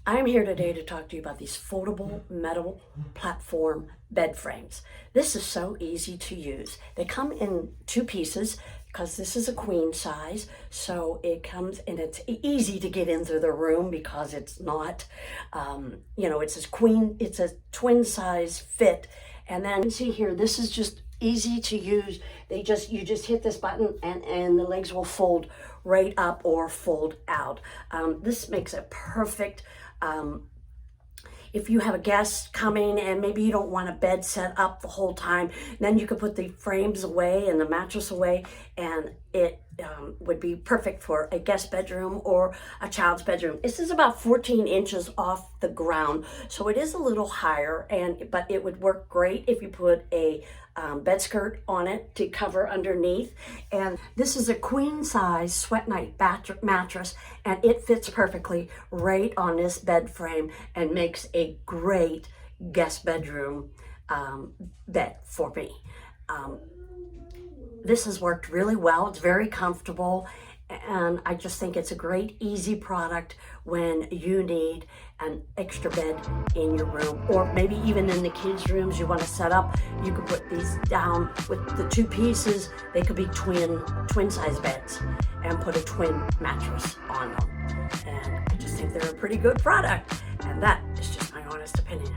I'm here today to talk to you about these foldable metal platform bed frames. This is so easy to use. They come in two pieces because this is a queen size, so it comes and it's easy to get into the room because it's not, it's a twin size fit. And then see here, this is just easy to use. You just hit this button and the legs will fold right up or fold out. This makes it perfect. If you have a guest coming and maybe you don't want a bed set up the whole time, then you could put the frames away and the mattress away, and it would be perfect for a guest bedroom or a child's bedroom. This is about 14 inches off the ground, so it is a little higher, but it would work great if you put a bed skirt on it to cover underneath. And this is a queen size sweat night mattress, and it fits perfectly right on this bed frame and makes a great guest bedroom bed for me. This has worked really well. It's very comfortable, and I just think it's a great, easy product when you need an extra bed in your room, or maybe even in the kids' rooms you want to set up. You could put these down with the two pieces. They could be twin size beds and put a twin mattress on them. And I just think they're a pretty good product, and that is just my honest opinion.